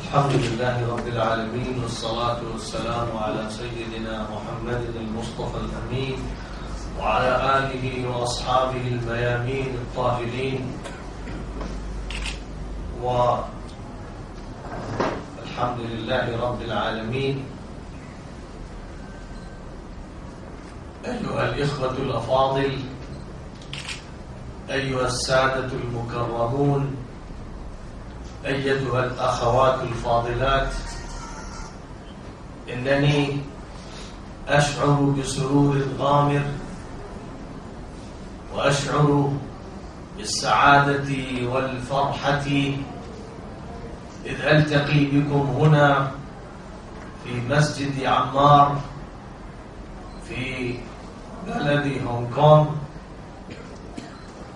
الحمد لله رب العالمين، والصلاة والسلام على سيدنا محمد المصطفى الأمين وعلى آله وأصحابه الميامين الطاهرين. والحمد لله رب العالمين. أيها الإخوة الأفاضل، أيها السادة المكرمون، أيتها الأخوات الفاضلات، إنني أشعر بسرور غامر، وأشعر بالسعادة والفرحة إذ ألتقي بكم هنا في مسجد عمار في بلد هونغ كونغ.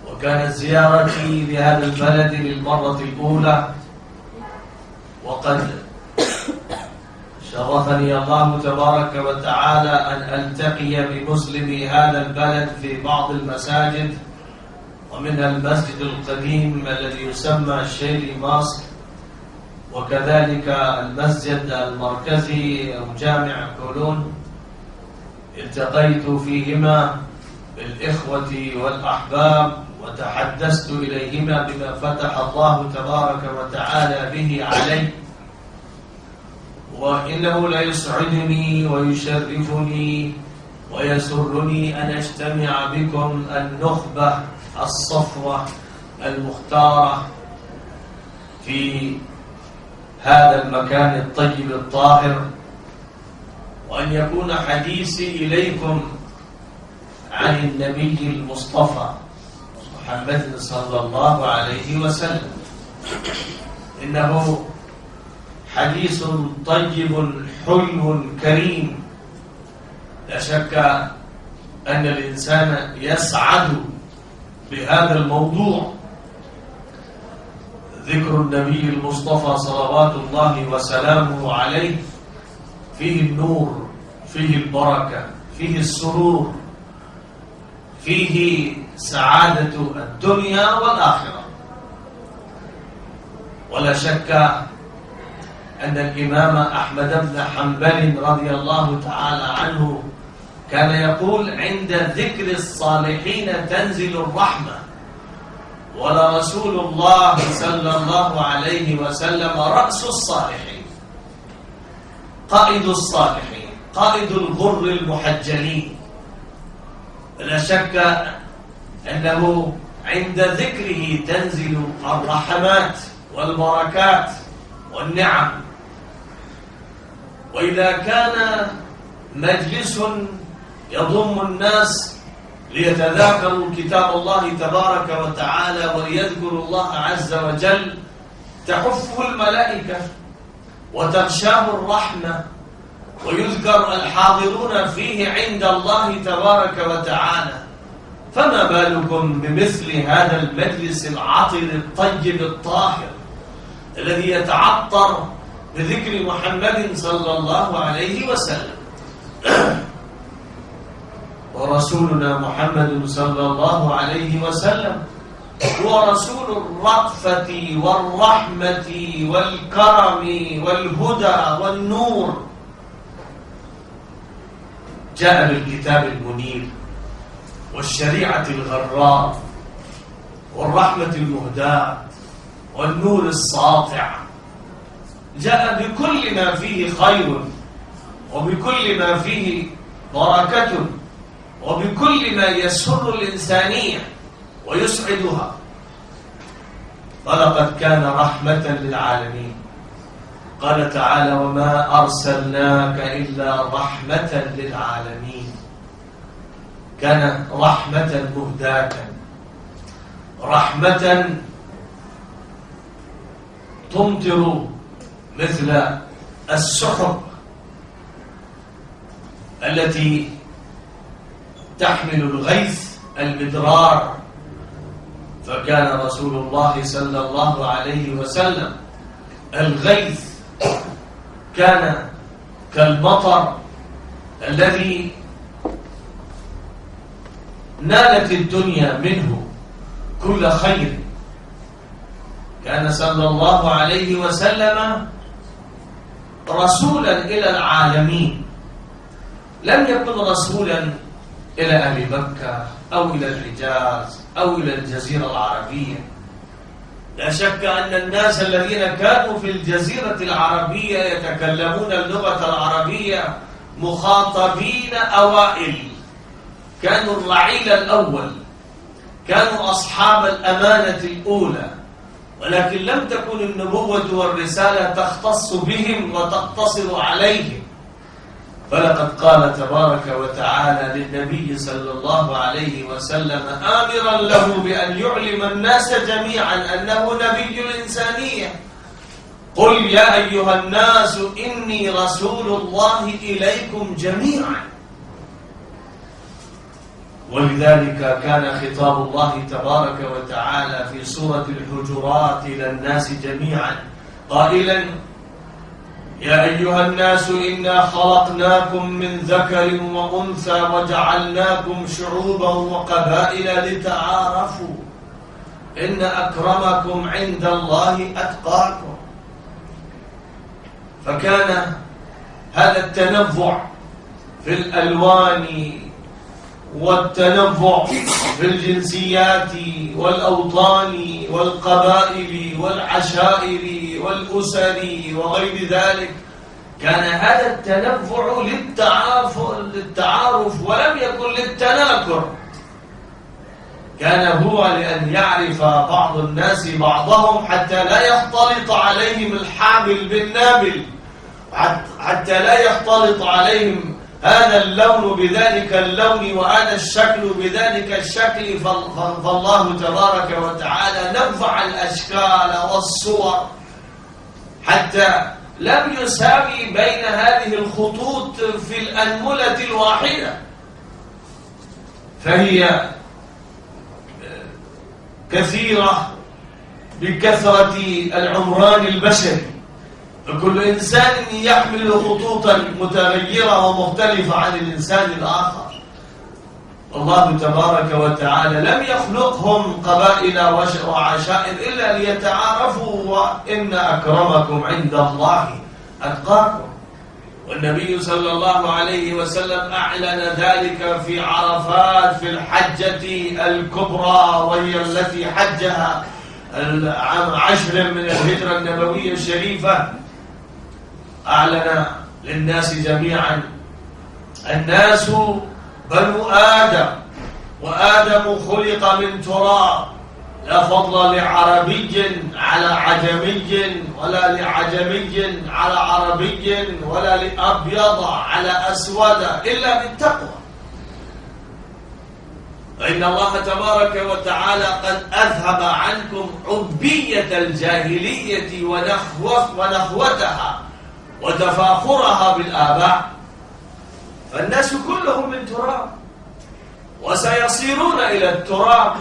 وكانت زيارتي لهذا البلد للمرة الأولى، وقد شرفني الله تبارك وتعالى أن ألتقي بمسلمي هذا البلد في بعض المساجد، ومنها المسجد القديم الذي يسمى شيري ماسك، وكذلك المسجد المركزي أو جامع كولون. التقيت فيهما بالإخوة والأحباب وتحدثت إليهما بما فتح الله تبارك وتعالى به علي، وإنه لا يسعدني ويشرفني ويسرني أن أجتمع بكم النخبة الصفوة المختارة في هذا المكان الطيب الطاهر، وأن يكون حديثي إليكم عن النبي المصطفى محمد صلى الله عليه وسلم. إنه حديث طيب حلو كريم، لا شك أن الإنسان يسعد بهذا الموضوع، ذكر النبي المصطفى صلوات الله وسلامه عليه. فيه النور، فيه البركة، فيه السرور، فيه سعادة الدنيا والآخرة. ولا شك أن الإمام أحمد بن حنبل رضي الله تعالى عنه كان يقول: عند ذكر الصالحين تنزل الرحمة. ولرسول الله صلى الله عليه وسلم رأس الصالحين، قائد الصالحين، قائد الغر المحجلين. لا شك أنه عند ذكره تنزل الرحمات والبركات والنعم. وإذا كان مجلس يضم الناس ليتذاكروا كتاب الله تبارك وتعالى وليذكروا الله عز وجل، تحفه الملائكة وتغشاه الرحمة، ويذكر الحاضرون فيه عند الله تبارك وتعالى، فما بالكم بمثل هذا المجلس العطر الطيب الطاهر الذي يتعطر بذكر محمد صلى الله عليه وسلم. ورسولنا محمد صلى الله عليه وسلم هو رسول الرأفة والرحمة والكرم والهدى والنور. جاء بالكتاب المنير والشريعة الغراء والرحمة المهداة والنور الساطع. جاء بكل ما فيه خير، وبكل ما فيه بركة، وبكل ما يسر الإنسانية ويسعدها. ولقد كان رحمة للعالمين. قال تعالى: وما أرسلناك إلا رحمة للعالمين. كان رحمة مهداة، رحمة تمطر مثل السحب التي تحمل الغيث المدرار. فكان رسول الله صلى الله عليه وسلم الغيث كان كالمطر الذي نالت الدنيا منه كل خير. كان صلى الله عليه وسلم رسولا إلى العالمين، لم يكن رسولا إلى أهل مكة أو إلى الحجاز أو إلى الجزيرة العربية. لا شك أن الناس الذين كانوا في الجزيرة العربية يتكلمون اللغة العربية مخاطبين أوائل، كانوا الرعيل الأول، كانوا أصحاب الأمانة الأولى، ولكن لم تكن النبوة والرسالة تختص بهم وتقتصر عليهم. فلقد قال تبارك وتعالى للنبي صلى الله عليه وسلم آمرا له بأن يعلم الناس جميعا أنه نبي الإنسانية: قل يا أيها الناس إني رسول الله إليكم جميعا. ولذلك كان خطاب الله تبارك وتعالى في سورة الحجرات إلى الناس جميعا قائلا: يا أيها الناس إنا خلقناكم من ذكر وأنثى وجعلناكم شعوبا وقبائل لتعارفوا إن أكرمكم عند الله أتقاكم. فكان هذا التنوع في الألوان والتنوع في الجنسيات والأوطان والقبائل والعشائر والأسر وغير ذلك، كان هذا التنوع للتعارف ولم يكن للتناكر. كان هو لأن يعرف بعض الناس بعضهم حتى لا يختلط عليهم الحامل بالنابل، حتى لا يختلط عليهم هذا اللون بذلك اللون وهذا الشكل بذلك الشكل. فالله تبارك وتعالى نوع الأشكال والصور حتى لم يساوي بين هذه الخطوط في الأنملة الواحدة، فهي كثيرة بكثرة العمران البشري، فكل إنسان يحمل خطوطا متغيرة ومختلفة عن الإنسان الآخر. الله تبارك وتعالى لم يخلقهم قبائل وعشائر إلا ليتعارفوا، وإن أكرمكم عند الله أتقاكم. والنبي صلى الله عليه وسلم أعلن ذلك في عرفات في الحجة الكبرى، وهي التي حجها عام 10 من الهجرة النبوية الشريفة. أعلن للناس جميعا: الناس بنو آدم، وآدم خلق من تراب، لا فضل لعربي على عجمي، ولا لعجمي على عربي، ولا لأبيض على أسود، إلا بالتقوى. فإن الله تبارك وتعالى قد أذهب عنكم عبية الجاهلية ونخوتها وتفاخرها بالآباء، فالناس كلهم من تراب وسيصيرون إلى التراب.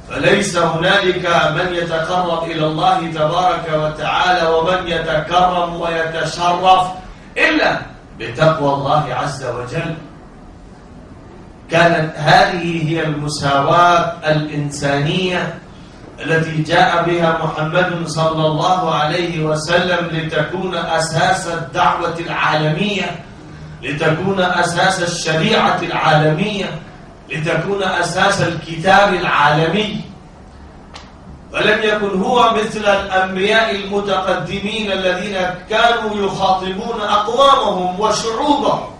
فليس هنالك من يتقرب إلى الله تبارك وتعالى ومن يتكرم ويتشرف إلا بتقوى الله عز وجل. كانت هذه هي المساواة الإنسانية التي جاء بها محمد صلى الله عليه وسلم لتكون أساس الدعوة العالمية، لتكون أساس الشريعة العالمية، لتكون أساس الكتاب العالمي. ولم يكن هو مثل الأنبياء المتقدمين الذين كانوا يخاطبون أقوامهم وشعوبهم.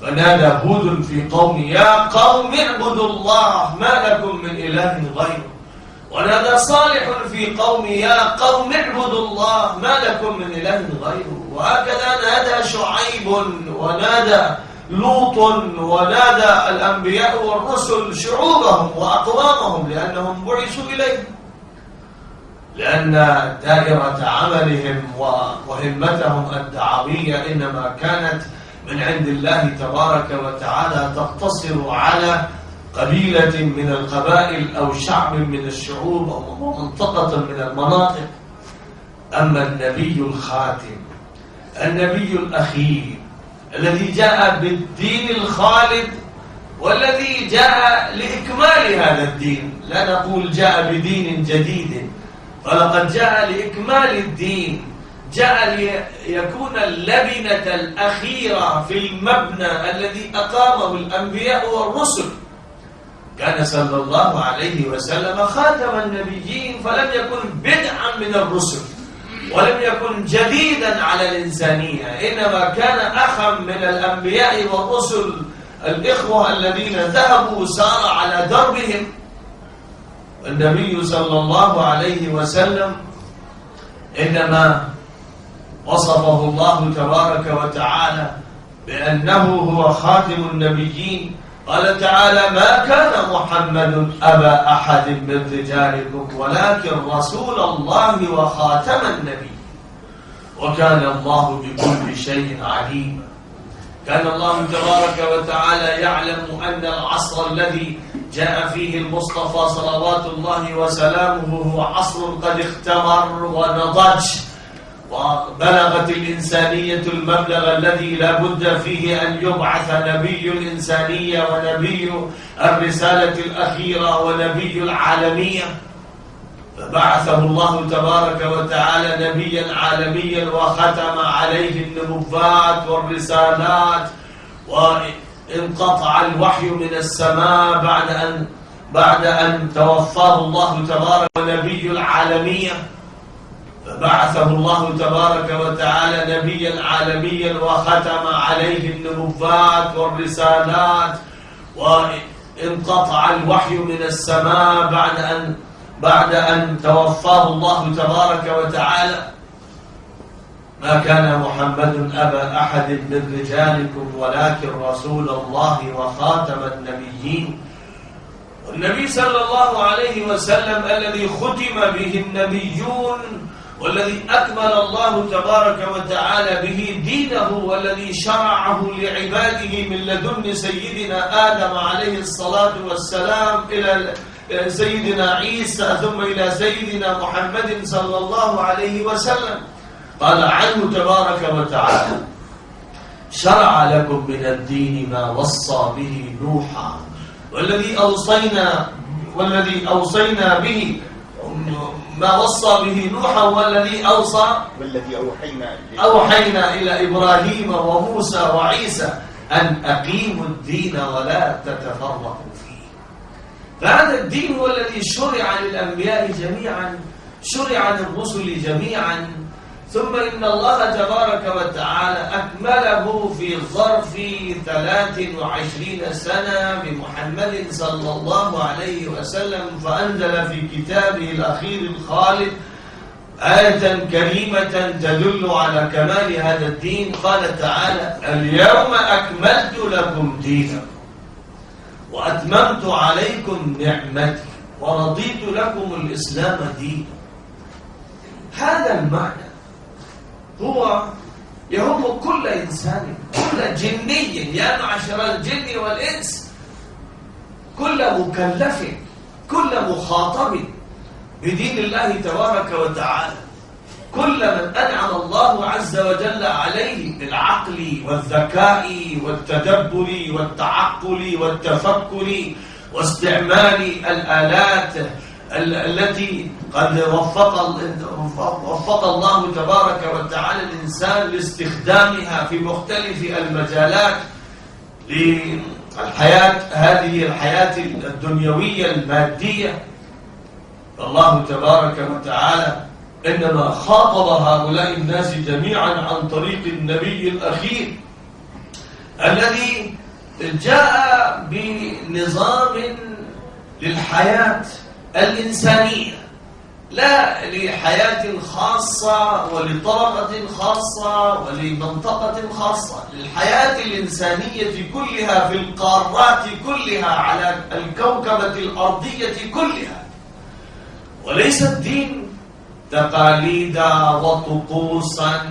فنادى هود في قومه: يا قوم اعبدوا الله ما لكم من إله غيره. ونادى صالح في قومه: يا قوم اعبدوا الله ما لكم من إله غيره. وهكذا نادى شعيب ونادى لوط ونادى الأنبياء والرسل شعوبهم وأقوامهم، لأنهم بعثوا إليهم، لأن دائرة عملهم وهمتهم الدعوية إنما كانت من عند الله تبارك وتعالى، تقتصر على قبيلة من القبائل أو شعب من الشعوب أو منطقة من المناطق. أما النبي الخاتم، النبي الأخير الذي جاء بالدين الخالد والذي جاء لإكمال هذا الدين، لا نقول جاء بدين جديد، فلقد جاء لإكمال الدين جاء ليكون اللبنة الأخيرة في المبنى الذي أقامه الأنبياء والرسل. كان صلى الله عليه وسلم خاتم النبيين، فلم يكن بدعا من الرسل ولم يكن جديدا على الإنسانية، إنما كان أخا من الأنبياء والرسل، الإخوة الذين ذهبوا سار على دربهم. النبي صلى الله عليه وسلم إنما وصفه الله تبارك وتعالى بأنه هو خاتم النبيين. قال تعالى: ما كان محمد أبا أحد من رجالكم ولكن رسول الله وخاتم النبي وكان الله بكل شيء عليما. كان الله تبارك وتعالى يعلم أن العصر الذي جاء فيه المصطفى صلوات الله وسلامه هو عصر قد اختمر ونضج، وبلغت الإنسانية المبلغ الذي لا بد فيه أن يبعث نبي الإنسانية ونبي الرسالة الأخيرة ونبي العالمية. فبعثه الله تبارك وتعالى نبيا عالميا وختم عليه النبوات والرسالات، وانقطع الوحي من السماء بعد أن توفاه الله تبارك ونبي العالمية. فبعثه الله تبارك وتعالى نبيا عالميا وختم عليه النبوات والرسالات، وانقطع الوحي من السماء بعد أن توفاه الله تبارك وتعالى. ما كان محمد أبا أحد من رجالكم ولكن رسول الله وخاتم النبيين. والنبي صلى الله عليه وسلم الذي ختم به النبيون والذي أكمل الله تبارك وتعالى به دينه والذي شرعه لعباده من لدن سيدنا آدم عليه الصلاة والسلام إلى سيدنا عيسى ثم إلى سيدنا محمد صلى الله عليه وسلم. قال عنه تبارك وتعالى: شرع لكم من الدين ما وصى به نوحا والذي أوصينا به ما وصى به نوحا والذي أوحينا إلى إبراهيم وموسى وعيسى أن أقيموا الدين ولا تتفرقوا فيه. فهذا الدين هو الذي شرع للأنبياء جميعا، شرع للرسل جميعا، ثم إن الله تبارك وتعالى أكمله في ظرف 23 سنة بمحمد صلى الله عليه وسلم، فأنزل في كتابه الأخير الخالد آية كريمة تدل على كمال هذا الدين. قال تعالى: اليوم أكملت لكم دينكم وأتممت عليكم نعمتي ورضيت لكم الإسلام دينا. هذا المعنى هو يهم كل إنسان، كل جني، يا معشر الجن والإنس، كل مكلف، كل مخاطب بدين الله تبارك وتعالى، كل من أنعم الله عز وجل عليه بالعقل والذكاء والتدبر والتعقل والتفكر واستعمال الآلات التي قد وفق الله تبارك وتعالى الإنسان لاستخدامها في مختلف المجالات للحياة، هذه الحياة الدنيوية المادية. فالله تبارك وتعالى إنما خاطب هؤلاء الناس جميعا عن طريق النبي الأخير الذي جاء بنظام للحياة الإنسانية، لا لحياة خاصة ولطبقة خاصة ولمنطقة خاصة، للحياة الإنسانية كلها في القارات كلها على الكوكبة الأرضية كلها. وليس الدين تقاليدا وطقوسا،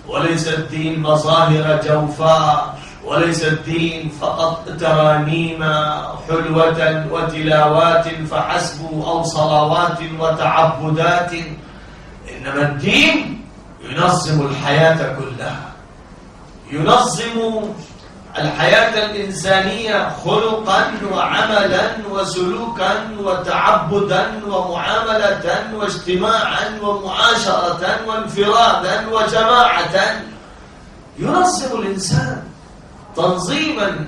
وليس الدين مظاهر جوفاء، وليس الدين فقط ترانيم حلوة وتلاوات فحسب أو صلوات وتعبدات، إنما الدين ينظم الحياة كلها، ينظم الحياة الإنسانية خلقا وعملا وسلوكا وتعبدا ومعاملة واجتماعا ومعاشرة وانفرادا وجماعة، ينظم الإنسان تنظيما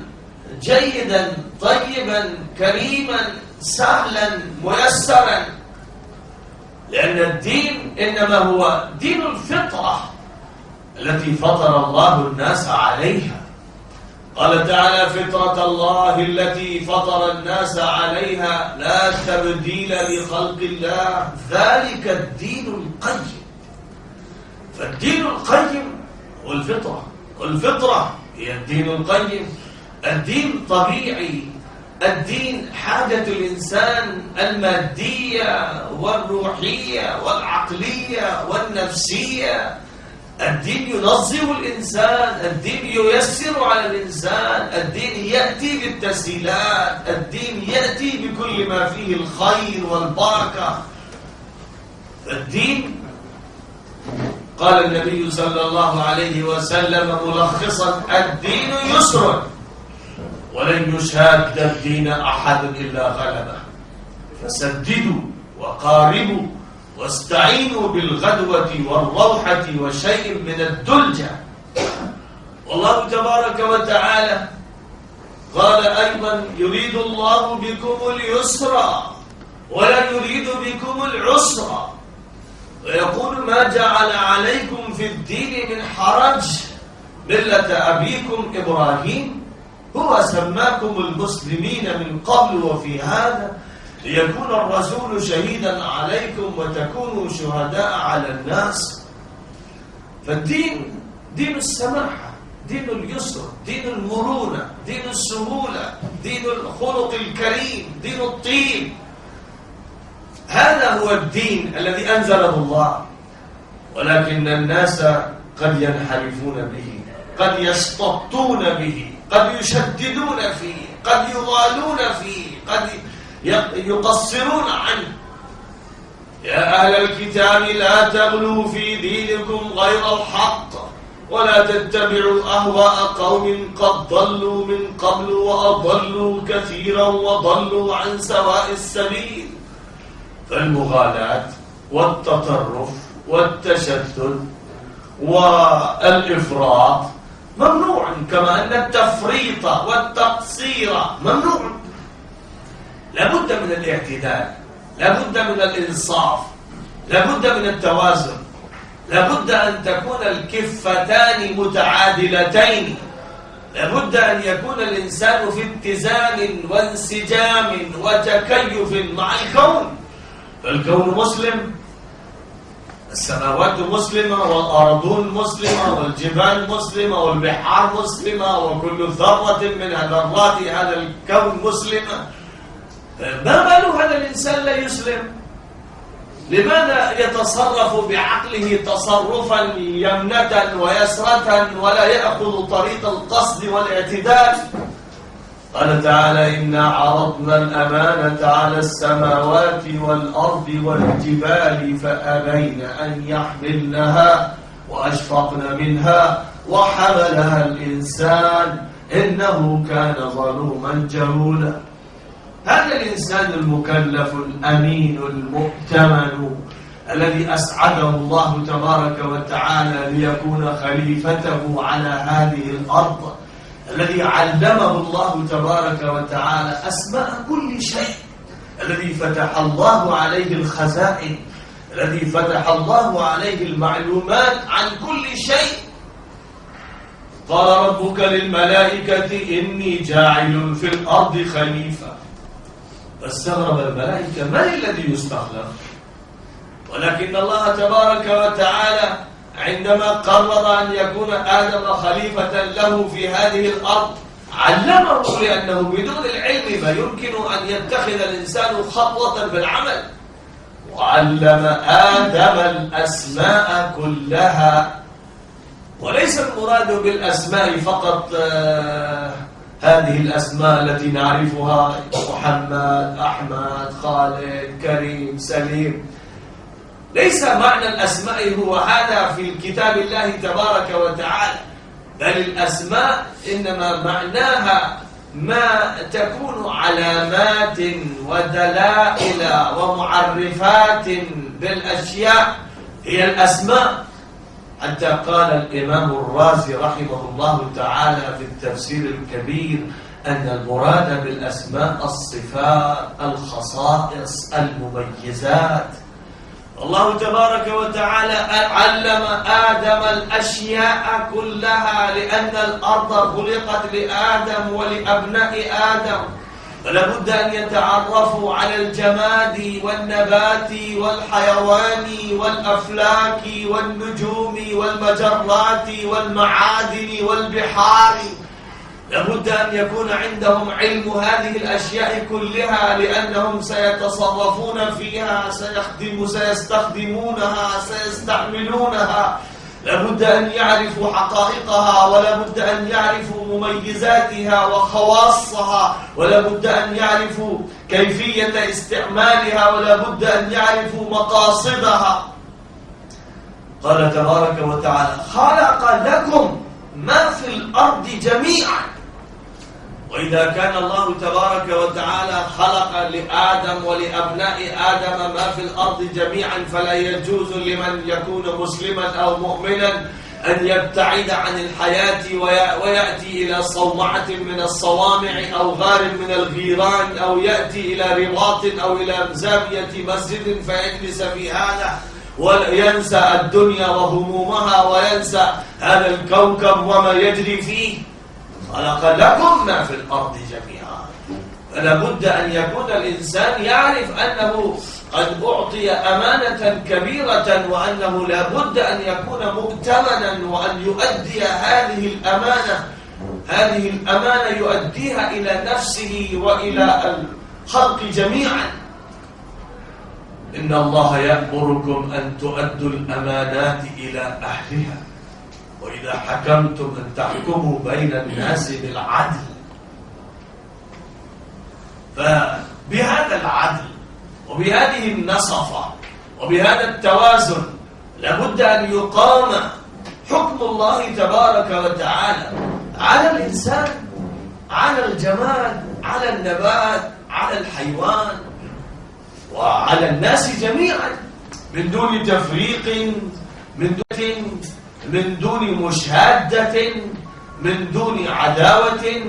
جيدا طيبا كريما سهلا ميسرا، لأن الدين إنما هو دين الفطرة التي فطر الله الناس عليها. قال تعالى: فطرة الله التي فطر الناس عليها لا تبديل لخلق الله ذلك الدين القيم. فالدين القيم هو الفطرة، والفطرة هي الدين القيم. الدين طبيعي، الدين حاجة الإنسان المادية والروحية والعقلية والنفسية. الدين ينظم الإنسان، الدين ييسر على الإنسان، الدين يأتي بالتسهيلات، الدين يأتي بكل ما فيه الخير والبركة. الدين قال النبي صلى الله عليه وسلم ملخصا: الدين يسر ولن يشاد الدين أحد إلا غلبه، فسددوا وقاربوا واستعينوا بالغدوة والروحة وشيء من الدلجة. والله تبارك وتعالى قال أيضا: يريد الله بكم اليسر ولا يريد بكم العسر، ويقول: ما جعل عليكم في الدين من حرج ملة أبيكم إبراهيم هو سماكم المسلمين من قبل وفي هذا ليكون الرسول شهيدا عليكم وتكونوا شهداء على الناس. فالدين دين السماحة، دين اليسر، دين المرونة، دين السهولة، دين الخلق الكريم، دين الطيب. هذا هو الدين الذي أنزله الله، ولكن الناس قد ينحرفون به، قد يستبطون به، قد يشددون فيه، قد يغالون فيه، قد يقصرون عنه. يا أهل الكتاب لا تغلوا في دينكم غير الحق ولا تتبعوا أهواء قوم قد ضلوا من قبل وأضلوا كثيرا وضلوا عن سواء السبيل. فالمغالاة والتطرف والتشدد والإفراط ممنوع، كما أن التفريط والتقصير ممنوع. لابد من الاعتدال، لابد من الإنصاف، لابد من التوازن، لابد أن تكون الكفتان متعادلتين، لابد أن يكون الإنسان في اتزان وانسجام وتكيف مع الكون. فالكون مسلم، السماوات مسلمة والأرضون مسلمة والجبال مسلمة والبحار مسلمة وكل ذرة من ذرات هذا الكون مسلمة. ما بال هذا الإنسان لا يسلم؟ لماذا يتصرف بعقله تصرفا يمنة ويسرة ولا يأخذ طريق القصد والاعتدال؟ قال تعالى: إنا عرضنا الأمانة على السماوات والأرض والجبال فأبين أن يحملنها وأشفقن منها وحملها الإنسان إنه كان ظلوما جهولا. هذا الإنسان المكلف الأمين المؤتمن الذي أسعده الله تبارك وتعالى ليكون خليفته على هذه الأرض، الذي علمه الله تبارك وتعالى أسماء كل شيء، الذي فتح الله عليه الخزائن، الذي فتح الله عليه المعلومات عن كل شيء. قال ربك للملائكة إني جاعل في الأرض خليفة، فاستغرب الملائكة: من الذي يستخلف؟ ولكن الله تبارك وتعالى عندما قرر أن يكون آدم خليفة له في هذه الأرض علمه، لأنه بدون العلم ما يمكن أن يتخذ الإنسان خطوة في العمل، وعلم آدم الأسماء كلها. وليس المراد بالأسماء فقط هذه الأسماء التي نعرفها: محمد، أحمد، خالد، كريم، سليم. ليس معنى الأسماء هو هذا في كتاب الله تبارك وتعالى، بل الأسماء إنما معناها ما تكون علامات ودلائل ومعرفات بالأشياء هي الأسماء. حتى قال الإمام الرازي رحمه الله تعالى في التفسير الكبير أن المراد بالأسماء الصفات الخصائص المميزات. الله تبارك وتعالى علم آدم الأشياء كلها لأن الأرض خلقت لآدم ولأبناء آدم، فلا بد أن يتعرفوا على الجماد والنبات والحيوان والأفلاك والنجوم والمجرات والمعادن والبحار. لابد أن يكون عندهم علم هذه الأشياء كلها لأنهم سيتصرفون فيها، سيستخدمونها، سيستعملونها. لابد أن يعرفوا حقائقها، ولابد أن يعرفوا مميزاتها وخواصها، ولابد أن يعرفوا كيفية استعمالها، ولابد أن يعرفوا مقاصدها. قال تبارك وتعالى: خلق لكم ما في الأرض جميعا. وإذا كان الله تبارك وتعالى خلق لآدم ولأبناء آدم ما في الأرض جميعا، فلا يجوز لمن يكون مسلما أو مؤمنا أن يبتعد عن الحياة ويأتي إلى صومعة من الصوامع أو غار من الغيران، أو يأتي إلى رباط أو إلى زاوية مسجد فيجلس في هذا وينسى الدنيا وهمومها وينسى هذا الكوكب وما يجري فيه. خلق لكم ما في الأرض جميعا. فلا بد أن يكون الإنسان يعرف أنه قد أعطي أمانة كبيرة، وأنه لا بد أن يكون مؤتمنا وأن يؤدي هذه الأمانة يؤديها إلى نفسه وإلى الخلق جميعا. إن الله يأمركم أن تؤدوا الأمانات إلى أهلها وإذا حكمتم أن تحكموا بين الناس بالعدل. فبهذا العدل وبهذه النصفة وبهذا التوازن لابد أن يقام حكم الله تبارك وتعالى على الإنسان، على الجماد، على النبات، على الحيوان، وعلى الناس جميعا، من دون تفريق، من دون مشادة، من دون عداوة.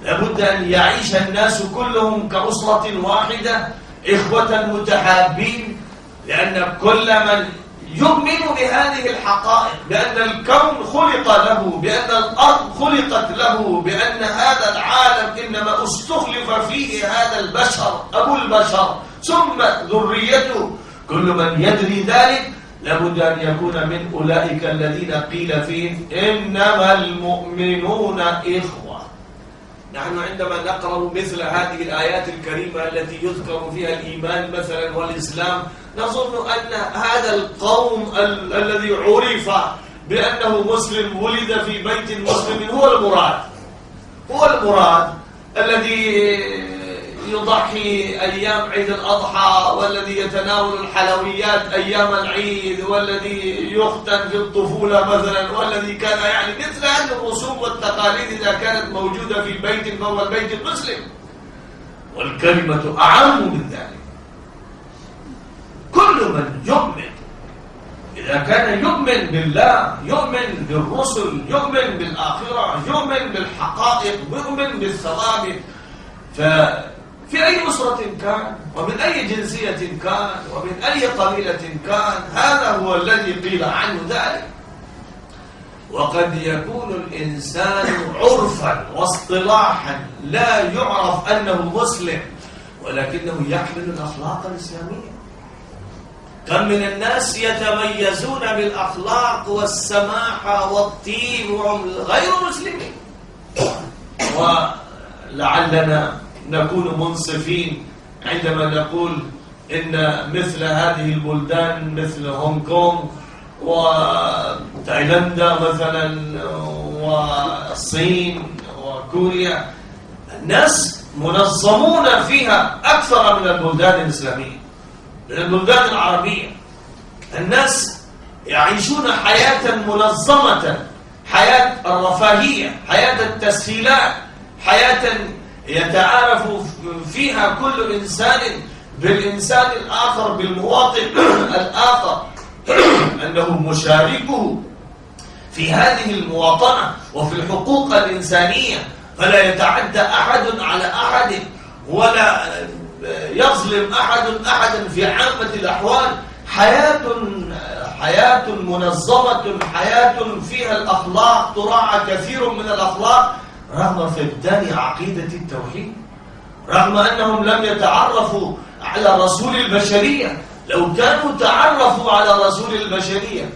لابد أن يعيش الناس كلهم كأسرة واحدة، إخوة متحابين، لأن كل من يؤمن بهذه الحقائق، بأن الكون خلق له، بأن الأرض خلقت له، بأن هذا العالم إنما استخلف فيه هذا البشر أبو البشر ثم ذريته، كل من يدري ذلك لابد أن يكون من أولئك الذين قيل فيهم إنما المؤمنون إخوة. نحن عندما نقرأ مثل هذه الآيات الكريمة التي يذكر فيها الإيمان مثلا والإسلام، نظن أن هذا القوم الذي عرف بأنه مسلم ولد في بيت مسلم هو المراد الذي يضحي أيام عيد الأضحى، والذي يتناول الحلويات أيام العيد، والذي يختن في الطفولة مثلا، والذي كان يعني مثل هذه الرسوم والتقاليد إذا كانت موجودة في بيت فهو البيت المسلم. والكلمة أعم من ذلك. كل من يؤمن، إذا كان يؤمن بالله، يؤمن بالرسل، يؤمن بالآخرة، يؤمن بالحقائق، يؤمن بالثوابت، في أي أسرة كان، ومن أي جنسية كان، ومن أي قبيلة كان، هذا هو الذي قيل عنه ذلك. وقد يكون الإنسان عرفا واصطلاحا لا يعرف أنه مسلم، ولكنه يحمل الأخلاق الإسلامية. كم من الناس يتميزون بالأخلاق والسماحة والطيب وهم غير مسلمين. ولعلنا نكون منصفين عندما نقول إن مثل هذه البلدان مثل هونغ كونغ وتايلاندا مثلا والصين وكوريا، الناس منظمون فيها أكثر من البلدان الإسلامية، من البلدان العربية. الناس يعيشون حياة منظمة، حياة الرفاهية، حياة التسهيلات، حياة يتعارف فيها كل إنسان بالإنسان الآخر، بالمواطن الآخر، أنه مشاركه في هذه المواطنة وفي الحقوق الإنسانية، فلا يتعدى أحد على أحد ولا يظلم أحدا في عامة الأحوال. حياة منظمة، حياة فيها الأخلاق، تراعى كثير من الأخلاق رغم فقدان عقيدة التوحيد، رغم أنهم لم يتعرفوا على رسول البشرية. لو كانوا تعرفوا على رسول البشرية،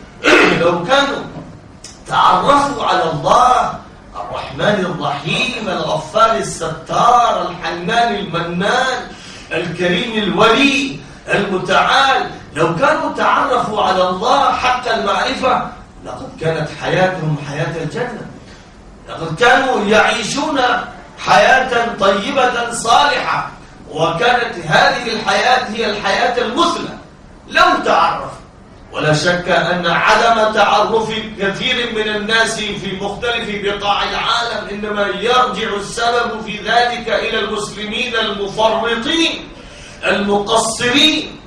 لو كانوا تعرفوا على الله الرحمن الرحيم الغفار الستار الحنان المنان الكريم الولي المتعال، لو كانوا تعرفوا على الله حق المعرفة لقد كانت حياتهم حياة الجنة، لقد كانوا يعيشون حياة طيبة صالحة، وكانت هذه الحياة هي الحياة المثلى لو تعرفوا. ولا شك أن عدم تعرف كثير من الناس في مختلف بقاع العالم إنما يرجع السبب في ذلك إلى المسلمين المفرطين المقصرين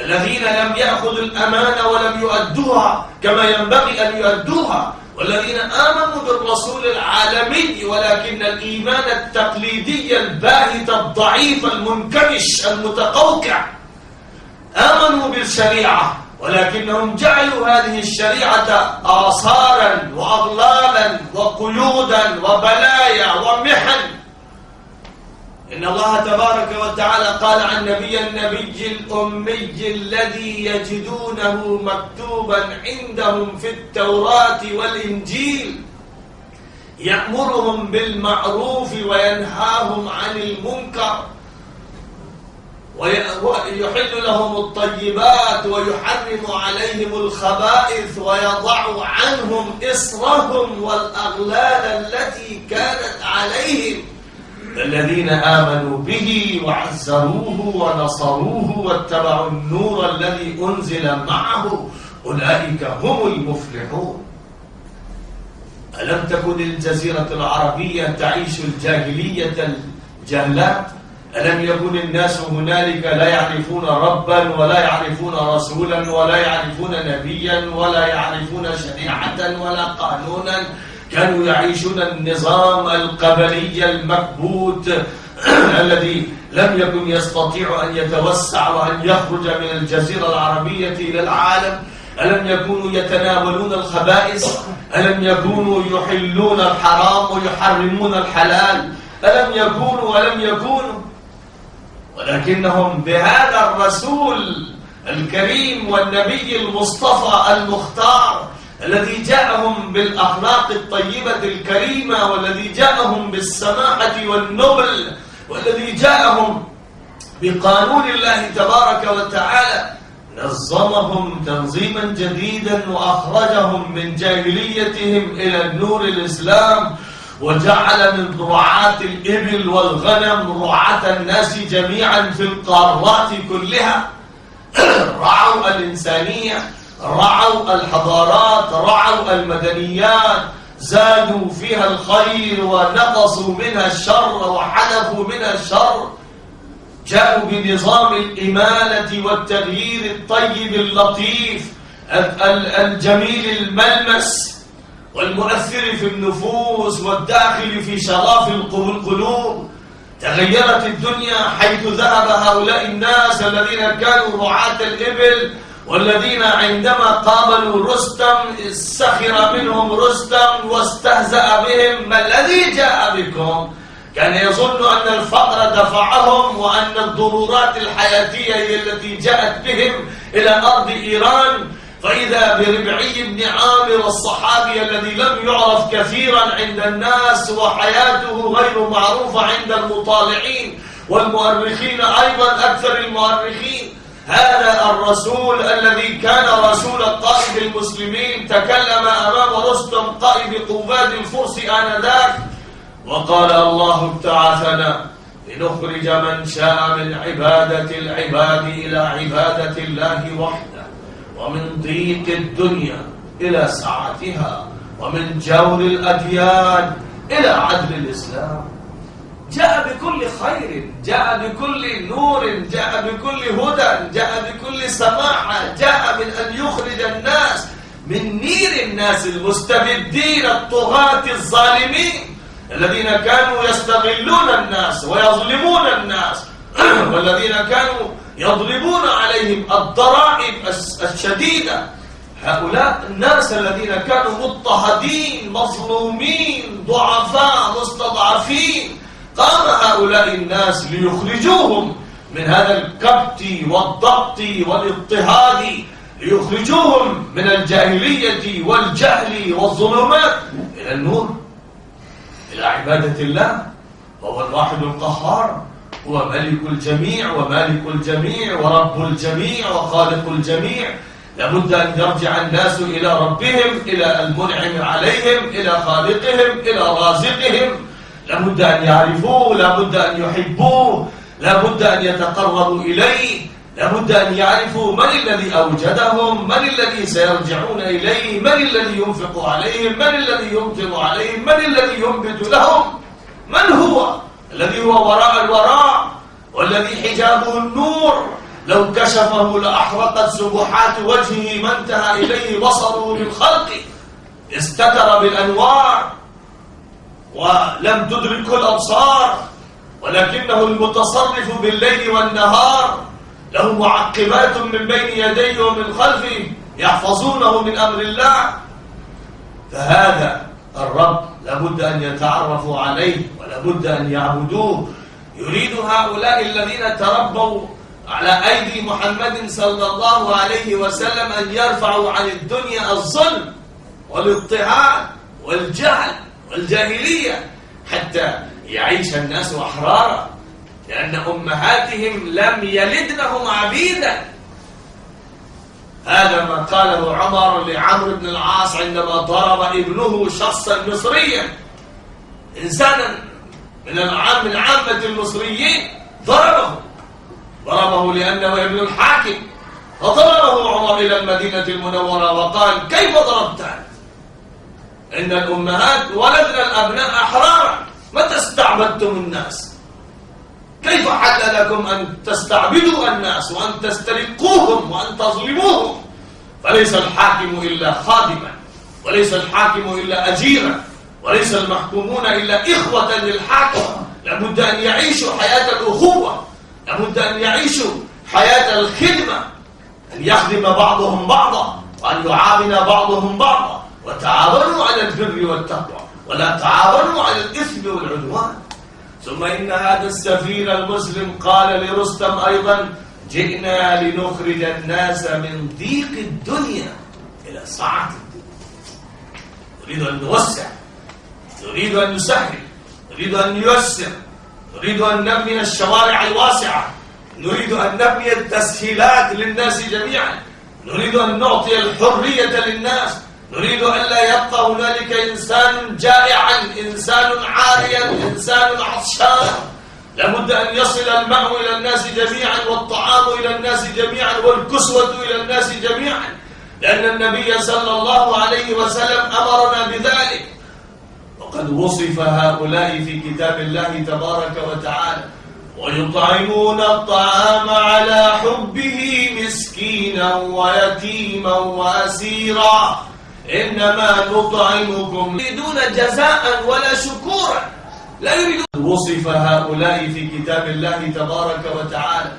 الذين لم يأخذوا الأمانة ولم يؤدوها كما ينبغي أن يؤدوها، والذين آمنوا بالرسول العالمي ولكن الإيمان التقليدي الباهت الضعيف المنكمش المتقوقع. آمنوا بالشريعة ولكنهم جعلوا هذه الشريعة آثارا وأغلالا وقيودا وبلايا ومحن. إن الله تبارك وتعالى قال عن النبي الأمي الذي يجدونه مكتوبا عندهم في التوراة والإنجيل يأمرهم بالمعروف وينهاهم عن المنكر ويحل لهم الطيبات ويحرم عليهم الخبائث ويضع عنهم إصرهم والأغلال التي كانت عليهم. الذين آمنوا به وعزروه ونصروه واتبعوا النور الذي أنزل معه أولئك هم المفلحون. ألم تكن الجزيرة العربية تعيش الجاهلية الجهلات؟ ألم يكن الناس هنالك لا يعرفون ربا ولا يعرفون رسولا ولا يعرفون نبيا ولا يعرفون شريعة ولا قانونا؟ كانوا يعيشون النظام القبلي المكبوت الذي لم يكن يستطيع أن يتوسع وأن يخرج من الجزيرة العربية إلى العالم. ألم يكونوا يتناولون الخبائث؟ ألم يكونوا يحلون الحرام ويحرمون الحلال؟ ألم يكونوا ولكنهم بهذا الرسول الكريم والنبي المصطفى المختار الذي جاءهم بالأخلاق الطيبة الكريمة، والذي جاءهم بالسماحة والنبل، والذي جاءهم بقانون الله تبارك وتعالى، نظمهم تنظيما جديدا وأخرجهم من جاهليتهم إلى النور الإسلام، وجعل من رعاة الإبل والغنم رعاة الناس جميعا في القارات كلها. رعوا الإنسانية، رعوا الحضارات، رعوا المدنيات، زادوا فيها الخير ونقصوا منها الشر وحذفوا منها الشر. جاءوا بنظام الإمالة والتغيير الطيب اللطيف الجميل الملمس والمؤثر في النفوس والداخل في شراف القلوب. تغيرت الدنيا حيث ذهب هؤلاء الناس الذين كانوا رعاة الإبل، والذين عندما قابلوا رستم سخر منهم رستم واستهزأ بهم. ما الذي جاء بكم؟ كان يظن أن الفقر دفعهم وأن الضرورات الحياتية هي التي جاءت بهم إلى أرض إيران. فإذا بربعي بن عامر الصحابي الذي لم يعرف كثيرا عند الناس وحياته غير معروفة عند المطالعين والمؤرخين أيضا أكثر المؤرخين، هذا الرسول الذي كان رسول قائد المسلمين تكلم أمام رستم قائد قواد الفرس آنذاك وقال: الله ابتعثنا لنخرج من شاء من عبادة العباد إلى عبادة الله وحده، ومن ضيق الدنيا إلى سعتها، ومن جور الأديان إلى عدل الإسلام. جاء بكل خير، جاء بكل نور، جاء بكل هدى، جاء بكل سماحة، جاء من أن يخرج الناس من نير الناس المستبدين الطغاة الظالمين الذين كانوا يستغلون الناس ويظلمون الناس والذين كانوا يضربون عليهم الضرائب الشديدة. هؤلاء الناس الذين كانوا مضطهدين مظلومين ضعفاء مستضعفين، قام هؤلاء الناس ليخرجوهم من هذا الكبت والضبط والاضطهاد، ليخرجوهم من الجاهلية والجهل والظلمات إلى النور، إلى عبادة الله. وهو الواحد القهار، هو ملك الجميع ومالك الجميع ورب الجميع وخالق الجميع. لابد أن يرجع الناس إلى ربهم، إلى المنعم عليهم، إلى خالقهم، إلى رازقهم. لابد أن يعرفوه، لابد أن يحبوه، لابد أن يتقربوا إليه، لابد أن يعرفوا من الذي أوجدهم، من الذي سيرجعون إليه، من الذي ينفق عليهم، من الذي يمطر عليهم، من الذي ينبت لهم، من هو الذي هو وراء الوراء والذي حجابه النور، لو كشفه لأحرقت سبحات وجهه ما انتهى إليه بصره من خلقه، استتر بالأنوار ولم تدركه الأبصار، ولكنه المتصرف بالليل والنهار، له معقبات من بين يديه ومن خلفه يحفظونه من أمر الله. فهذا الرب لابد أن يتعرفوا عليه ولابد أن يعبدوه. يريد هؤلاء الذين تربوا على أيدي محمد صلى الله عليه وسلم أن يرفعوا عن الدنيا الظلم والاضطهاد والجهل والجاهلية، حتى يعيش الناس أحرارا، لأن أمهاتهم لم يلدنهم عبيدا. هذا ما قاله عمر لعمرو بن العاص عندما ضرب ابنه شخصا مصريا، إنسانا من عامة المصريين، ضربه لأنه ابن الحاكم، فضربه عمر إلى المدينة المنورة وقال: كيف ضربتان؟ إن الأمهات ولدنا الأبناء أحرارا، متى استعبدتم الناس؟ كيف حل لكم أن تستعبدوا الناس وأن تسترقوهم وأن تظلموهم؟ فليس الحاكم إلا خادما، وليس الحاكم إلا أجيرا، وليس المحكومون إلا إخوة للحاكم. لابد أن يعيشوا حياة الأخوة، لابد أن يعيشوا حياة الخدمة، أن يخدم بعضهم بعضا وأن يعاون بعضهم بعضا، وتعاونوا على البر والتقوى ولا تعاونوا على الإثم والعدوان. ثم إن هذا السفير المسلم قال لرستم أيضا: جئنا لنخرج الناس من ضيق الدنيا إلى سعة الدنيا. نريد أن نوسع، نريد أن نسهل، نريد أن نيسر، نريد أن نبني الشوارع الواسعة، نريد أن نبني التسهيلات للناس جميعا، نريد أن نعطي الحرية للناس، نريد أن لا يبقى هنالك إنسان جائعا، إنسان عاريا، إنسان عطشان. لابد أن يصل الماء إلى الناس جميعا، والطعام إلى الناس جميعا، والكسوة إلى الناس جميعا، لأن النبي صلى الله عليه وسلم أمرنا بذلك. وقد وصف هؤلاء في كتاب الله تبارك وتعالى: ويطعمون الطعام على حبه مسكينا ويتيما وأسيرا إنما نطعمكم يريدون جزاء ولا شكورا، لا يريدون. وصف هؤلاء في كتاب الله تبارك وتعالى: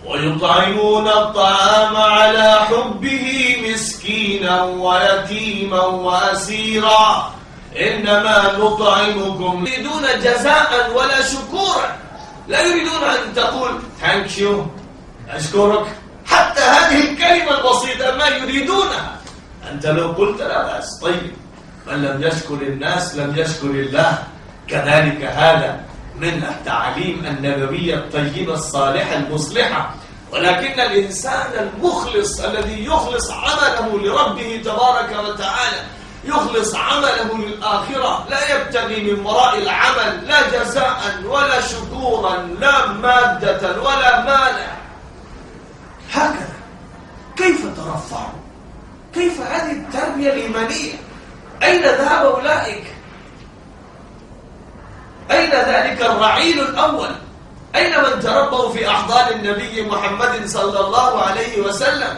ويطعمون الطعام على حبه مسكينا ويتيما وأسيرا إنما نطعمكم يريدون جزاء ولا شكورا، لا يريدون أن تقول thank you، أشكرك، حتى هذه الكلمة البسيطة ما يريدونها. أنت لو قلت لا بأس، طيب، من لم يشكر الناس لم يشكر الله. كذلك هذا من التعاليم النبوية الطيبة الصالحة المصلحة. ولكن الإنسان المخلص الذي يخلص عمله لربه تبارك وتعالى، يخلص عمله للآخرة، لا يبتغي من وراء العمل لا جزاء ولا شكورا، لا مادة ولا مانع. هكذا كيف ترفعوا؟ كيف هذه التربية الإيمانية؟ أين ذهب أولئك؟ أين ذلك الرعيل الأول؟ أين من تربوا في أحضان النبي محمد صلى الله عليه وسلم؟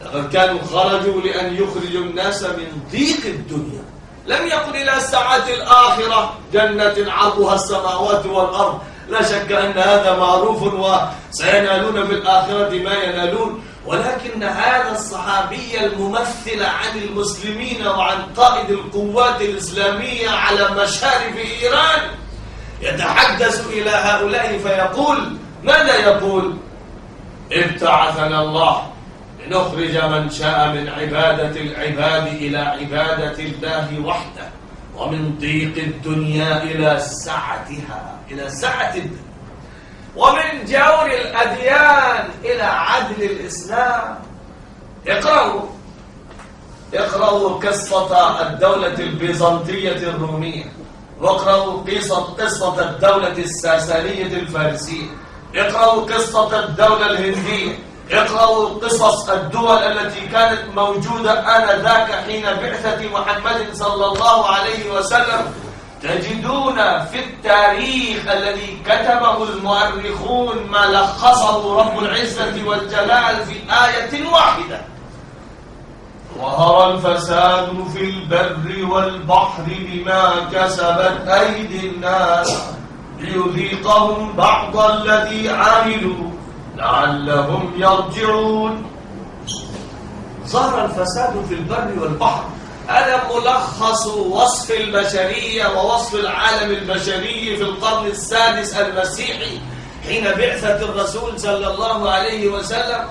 لقد كانوا خرجوا لأن يخرجوا الناس من ضيق الدنيا، لم يقل إلى سعة الآخرة جنة عرضها السماوات والأرض. لا شك أن هذا معروف وسينالون في الآخرة ما ينالون، ولكن هذا الصحابي الممثل عن المسلمين وعن قائد القوات الإسلامية على مشارف إيران يتحدث إلى هؤلاء فيقول ماذا يقول؟ ابتعثنا الله لنخرج من شاء من عبادة العباد إلى عبادة الله وحده، ومن ضيق الدنيا إلى سعتها، إلى سعة الدنيا، ومن جور الأديان إلى عدل الإسلام. اقرأوا قصة الدولة البيزنطية الرومية، واقرأوا قصة الدولة الساسانية الفارسية، اقرأوا قصة الدولة الهندية، اقرأوا قصص الدول التي كانت موجودة آنذاك حين بعثة محمد صلى الله عليه وسلم. تجدون في التاريخ الذي كتبه المؤرخون ما لخصه رب العزة والجلال في آية واحدة: ظهر الفساد في البر والبحر بما كسبت أيدي الناس ليذيقهم بعض الذي عملوا لعلهم يرجعون. ظهر الفساد في البر والبحر، هذا ملخص وصف البشرية ووصف العالم البشري في القرن السادس المسيحي حين بعثة الرسول صلى الله عليه وسلم.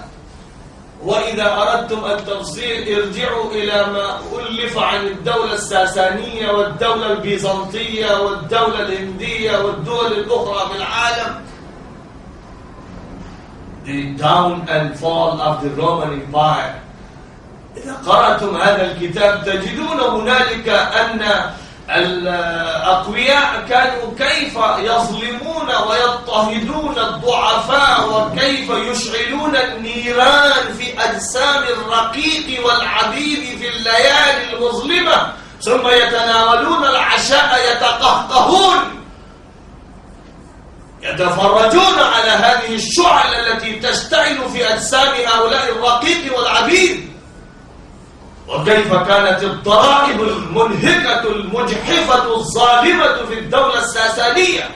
وإذا أردتم التفصيل ارجعوا إلى ما ألف عن الدولة الساسانية والدولة البيزنطية والدولة الهندية والدول الأخرى في العالم. The down and fall of the Roman Empire. إذا قرأتم هذا الكتاب تجدون هنالك أن الأقوياء كانوا كيف يظلمون ويضطهدون الضعفاء، وكيف يشعلون النيران في أجسام الرقيق والعبيد في الليالي المظلمة، ثم يتناولون العشاء يتقهقهون يتفرجون على هذه الشعل التي تشتعل في أجسام هؤلاء الرقيق والعبيد. وكيف كانت الضرائب المنهكة المجحفة الظالمة في الدولة الساسانية،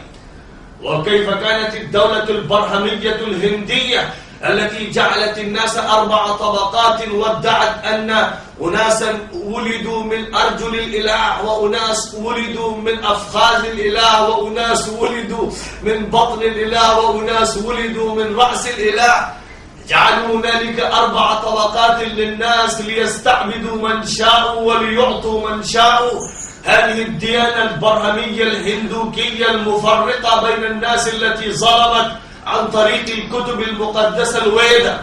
وكيف كانت الدولة البرهمية الهندية التي جعلت الناس 4 طبقات، وادعت أن أناسا ولدوا من أرجل الإله، وأناس ولدوا من أفخاذ الإله، وأناس ولدوا من بطن الإله، وأناس ولدوا من رأس الإله. جعلوا هنالك 4 طبقات للناس ليستعبدوا من شاءوا وليعطوا من شاءوا. هذه الديانة البرهمية الهندوكية المفرقة بين الناس التي ظلمت عن طريق الكتب المقدسة الويدة.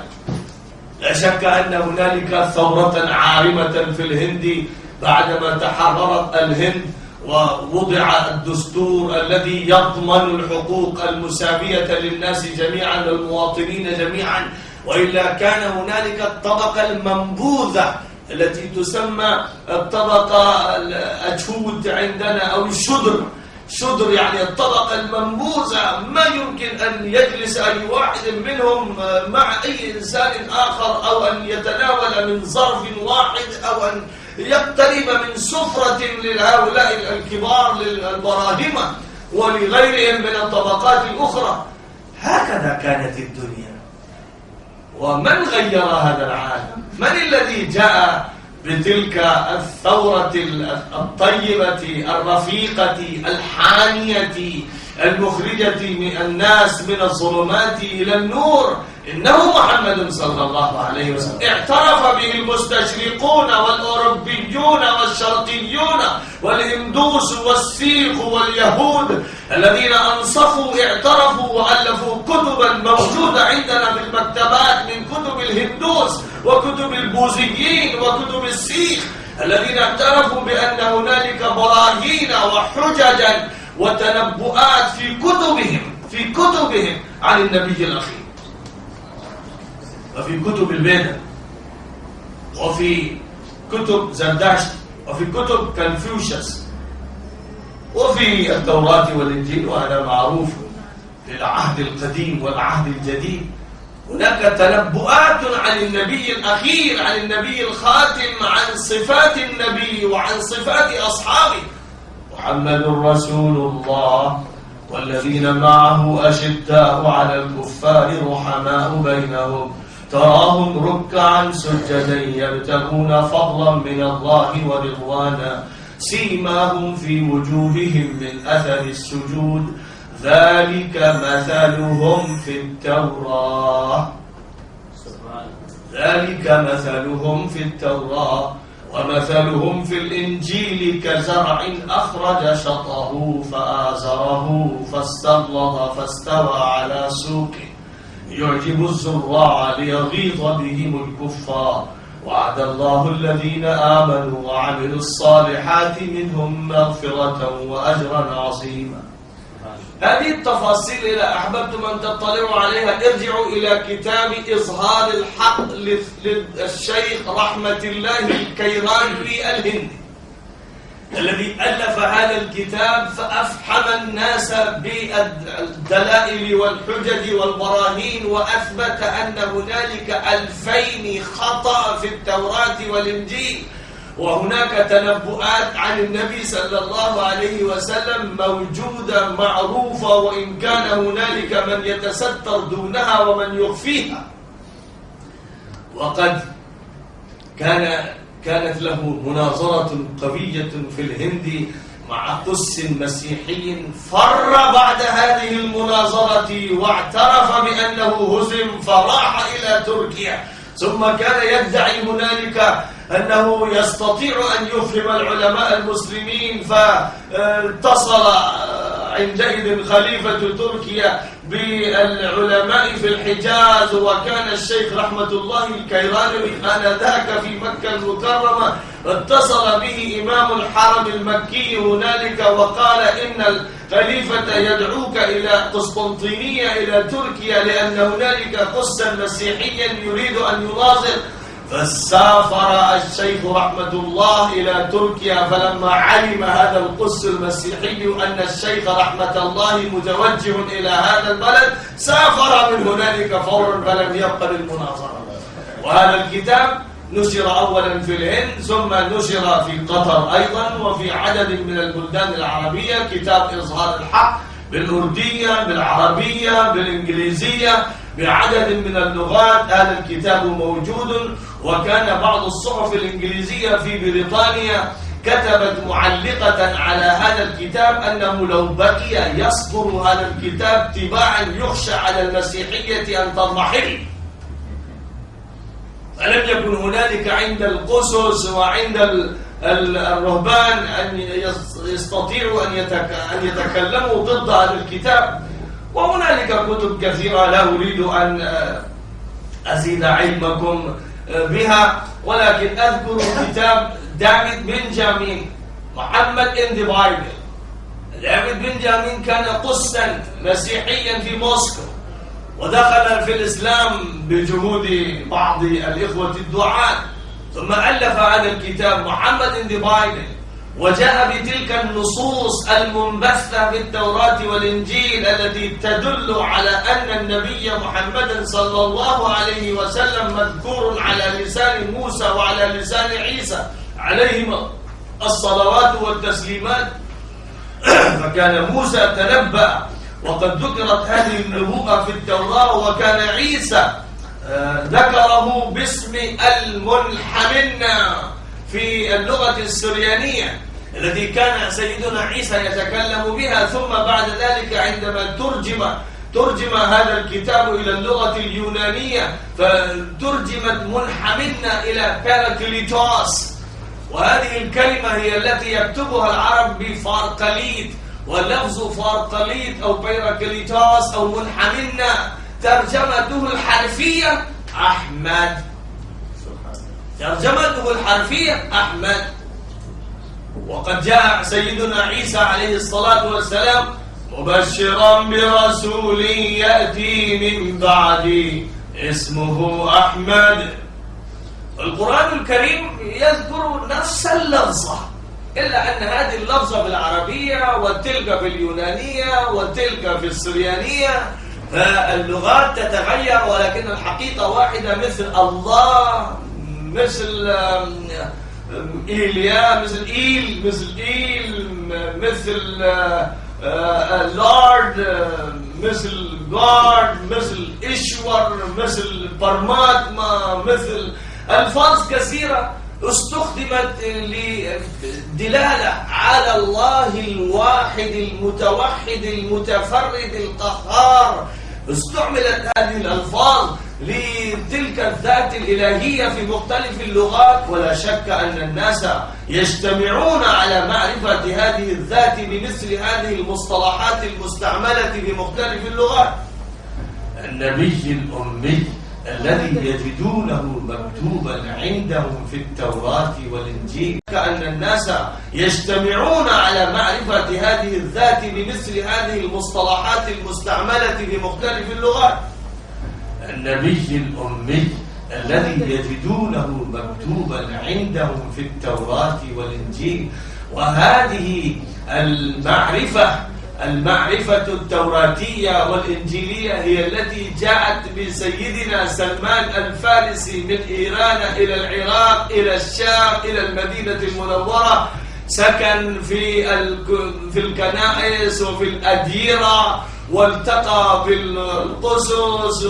لا شك أن هنالك ثورة عارمة في الهند بعدما تحررت الهند ووضع الدستور الذي يضمن الحقوق المساوية للناس جميعا، المواطنين جميعا. وإلا كان هنالك الطبقة المنبوذة التي تسمى الطبقة الأجهود عندنا أو الشدر، يعني الطبقة المنبوذة، ما يمكن أن يجلس أي واحد منهم مع أي إنسان آخر، أو أن يتناول من ظرف واحد، أو أن يقترب من سفرة لهؤلاء الكبار للبراهمة ولغيرهم من الطبقات الأخرى. هكذا كانت الدنيا. ومن غير هذا العالم؟ من الذي جاء بتلك الثورة الطيبة الرفيقة الحانية المخرجة من الناس من الظلمات إلى النور؟ إنه محمد صلى الله عليه وسلم. اعترف به المستشرقون والأوروبيون والشرقيون والهندوس والسيخ واليهود الذين أنصفوا، اعترفوا وألفوا كتبا موجودة عندنا في المكتبات من كتب الهندوس وكتب البوذيين وكتب السيخ، الذين اعترفوا بأن هنالك براهين وحججا وتنبؤات في كتبهم عن النبي الأخير، وفي كتب البيدة، وفي كتب زرداشت، وفي كتب كونفوشيوس وفي التوراة والإنجيل، وهذا معروف في العهد القديم والعهد الجديد. هناك تنبؤات عن النبي الأخير، عن النبي الخاتم، عن صفات النبي وعن صفات أصحابه. محمد رسول الله والذين معه أشداء على الكفار رحماء بينهم تراهم ركعا سجدا يبتغون فضلا من الله ورضوانا سيماهم في وجوههم من أثر السجود ذلك مثلهم في التوراة ومثلهم في الإنجيل كزرع أخرج شطه فآزره فاستغلظ فاستوى على سوقه يعجب الزراع ليغيظ بهم الكفار وعد الله الذين آمنوا وعملوا الصالحات منهم مغفرة وأجرا عظيما. هذه التفاصيل إذا أحببتم أن تطلعوا عليها ارجعوا إلى كتاب إظهار الحق للشيخ رحمة الله الكيرانوي الهندي الذي ألف هذا الكتاب فأفحم الناس بالدلائل والحجج والبراهين وأثبت أن هنالك 2000 خطأ في التوراة والإنجيل، وهناك تنبؤات عن النبي صلى الله عليه وسلم موجودة معروفة، وإن كان هنالك من يتستر دونها ومن يخفيها. وقد كانت له مناظرة قوية في الهند مع قس مسيحي فر بعد هذه المناظرة واعترف بأنه هزم فراح إلى تركيا، ثم كان يدعي هنالك أنه يستطيع أن يفهم العلماء المسلمين، فاتصل عندئذ خليفة تركيا بالعلماء في الحجاز، وكان الشيخ رحمة الله الكيرانوي آنذاك في مكة المكرمة، اتصل به إمام الحرم المكي هنالك وقال إن الخليفة يدعوك إلى قسطنطينية إلى تركيا لأن هنالك قسا مسيحيا يريد أن يناظر. فسافر الشيخ رحمة الله إلى تركيا، فلما علم هذا القس المسيحي أن الشيخ رحمة الله متوجه إلى هذا البلد سافر من هنالك فورا فلم يبق للمناظرة. وهذا الكتاب نشر أولا في الهند ثم نشر في قطر أيضا وفي عدد من البلدان العربية، كتاب إظهار الحق بالأردية بالعربية بالإنجليزية بعدد من اللغات. هذا الكتاب موجود، وكان بعض الصحف الإنجليزية في بريطانيا كتبت معلقة على هذا الكتاب أنه لو بقي يصدر هذا الكتاب تباعا يخشى على المسيحية أن تضمحل. فلم يكن هنالك عند القسس وعند الرهبان أن يستطيعوا أن يتكلموا ضد هذا الكتاب. وهنالك كتب كثيرة لا أريد أن أزيد علمكم بها، ولكن أذكر كتاب دافيد بنجامين محمد in the Bible. دافيد بنجامين كان قسا مسيحيا في موسكو، ودخل في الإسلام بجهود بعض الإخوة الدعاة، ثم ألف هذا الكتاب محمد in the Bible، وجاء بتلك النصوص المنبثة في التوراة والإنجيل التي تدل على أن النبي محمد صلى الله عليه وسلم مذكور على لسان موسى وعلى لسان عيسى عليهما الصلوات والتسليمات. فكان موسى تنبأ وقد ذكرت هذه النبوءة في التوراة، وكان عيسى ذكره باسم المنحمن في اللغة السريانية التي كان سيدنا عيسى يتكلم بها. ثم بعد ذلك عندما ترجم هذا الكتاب إلى اللغة اليونانية فترجمت منحمنا إلى باراكليتوس، وهذه الكلمة هي التي يكتبها العرب بفارقليط، واللفظ فارقليط أو باراكليتوس أو منحمنا ترجمته الحرفية أحمد. ترجمته الحرفية أحمد. وقد جاء سيدنا عيسى عليه الصلاة والسلام مبشرا برسول يأتي من بعدي اسمه أحمد. القرآن الكريم يذكر نفس اللفظة، إلا أن هذه اللفظة بالعربية وتلك باليونانية وتلك في السريانية، فاللغات تتغير ولكن الحقيقة واحدة، مثل الله، مثل إيليا، مثل إيل، مثل إيل، مثل لورد، مثل جارد، مثل إشور، مثل برماتما، مثل ألفاظ كثيرة استخدمت لدلالة على الله الواحد المتوحد المتفرد القهار. استعملت هذه الألفاظ لتلك الذات الإلهية في مختلف اللغات، ولا شك أن الناس يجتمعون على معرفة هذه الذات بمثل هذه المصطلحات المستعملة في مختلف اللغات. النبي الأمي الذي يجدونه مكتوبا عندهم في التوراة والإنجيل، كأن الناس يجتمعون على معرفة هذه الذات بمثل هذه المصطلحات المستعملة في مختلف اللغات. النبي الأمي الذي يجدونه مكتوبا عندهم في التوراة والإنجيل. وهذه المعرفة التوراتية والإنجيلية هي التي جاءت بسيدنا سلمان الفارسي من إيران إلى العراق إلى الشام إلى المدينة المنورة، سكن في الكنائس وفي الأديرة، والتقى بالقسس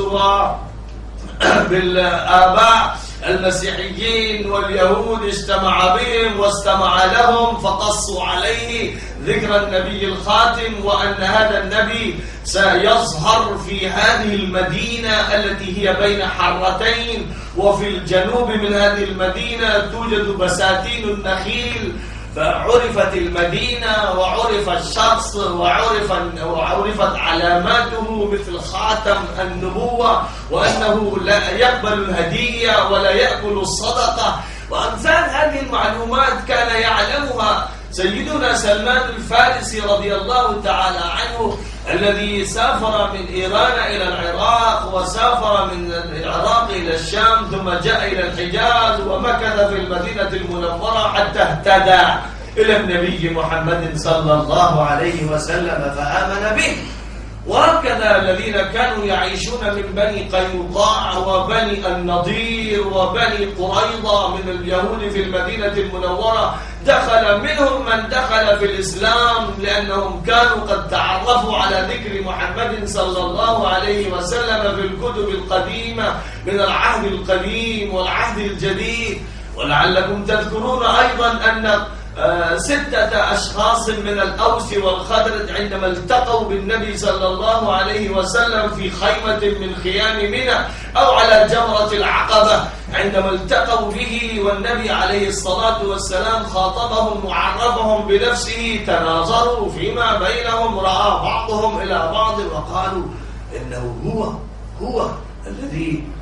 وبالآباء المسيحيين واليهود، اجتمع بهم واستمع لهم، فقصوا عليه ذكر النبي الخاتم، وأن هذا النبي سيظهر في هذه المدينة التي هي بين حرتين، وفي الجنوب من هذه المدينة توجد بساتين النخيل. فعرفت المدينة وعرف الشخص وعرفت علاماته مثل خاتم النبوة، وأنه لا يقبل الهدية ولا يأكل الصدقة، وأمثال هذه المعلومات كان يعلمها سيدنا سلمان الفارسي رضي الله تعالى عنه، الذي سافر من إيران إلى العراق، وسافر من العراق إلى الشام، ثم جاء إلى الحجاز ومكث في المدينة المنورة حتى اهتدى إلى النبي محمد صلى الله عليه وسلم فآمن به. وهكذا الذين كانوا يعيشون من بني قينقاع وبني النضير وبني قريظة من اليهود في المدينة المنورة، دخل منهم من دخل في الإسلام لأنهم كانوا قد تعرفوا على ذكر محمد صلى الله عليه وسلم في الكتب القديمة من العهد القديم والعهد الجديد. ولعلكم تذكرون أيضا أن 6 أشخاص من الأوس والخزرج عندما التقوا بالنبي صلى الله عليه وسلم في خيمة من خيام منى أو على جمرة العقبة، عندما التقوا به والنبي عليه الصلاة والسلام خاطبهم وعرفهم بنفسه، تناظروا فيما بينهم، رأى بعضهم إلى بعض وقالوا إنه هو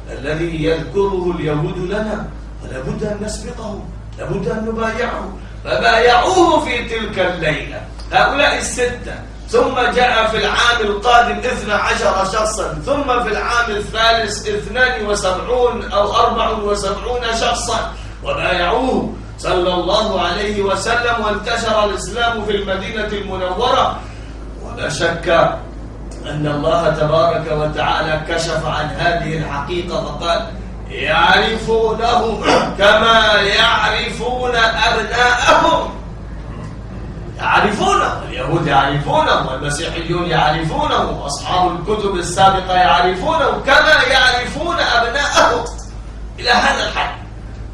الذي يذكره اليهود لنا، ولابد أن نسبقه، لابد أن نبايعه. فبايعوه في تلك الليلة هؤلاء 6. ثم جاء في العام القادم 12 شخصا، ثم في العام الثالث 72 أو 74 شخصا، وبايعوه صلى الله عليه وسلم، وانتشر الإسلام في المدينة المنورة. ولا شك أن الله تبارك وتعالى كشف عن هذه الحقيقة فقال: يعرفونه كما يعرفون أبناءهم. يعرفونه، اليهود يعرفونه، والمسيحيون يعرفونه، وأصحاب الكتب السابقة يعرفونه كما يعرفون أبناءهم إلى هذا الحد.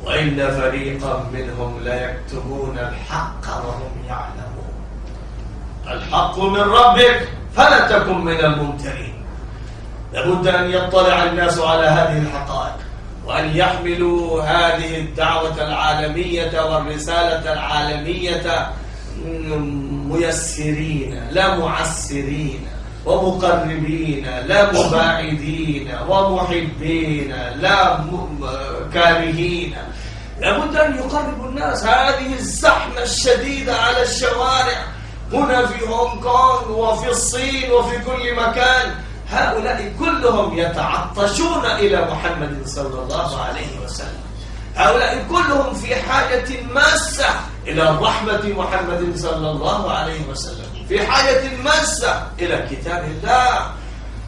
وإن فريقا منهم ليكتمون الحق وهم يعلمون. الحق من ربك فلا تكن من الممترين. لابد أن يطلع الناس على هذه الحقائق، وأن يحملوا هذه الدعوة العالمية والرسالة العالمية ميسرين لا معسرين، ومقربين لا مباعدين، ومحبين لا كارهين. لابد أن يقربوا الناس. هذه الزحمة الشديدة على الشوارع هنا في هونغ كونغ وفي الصين وفي كل مكان، هؤلاء كلهم يتعطشون إلى محمد صلى الله عليه وسلم. هؤلاء كلهم في حاجة ماسة إلى رحمة محمد صلى الله عليه وسلم، في حاجة ماسة إلى كتاب الله،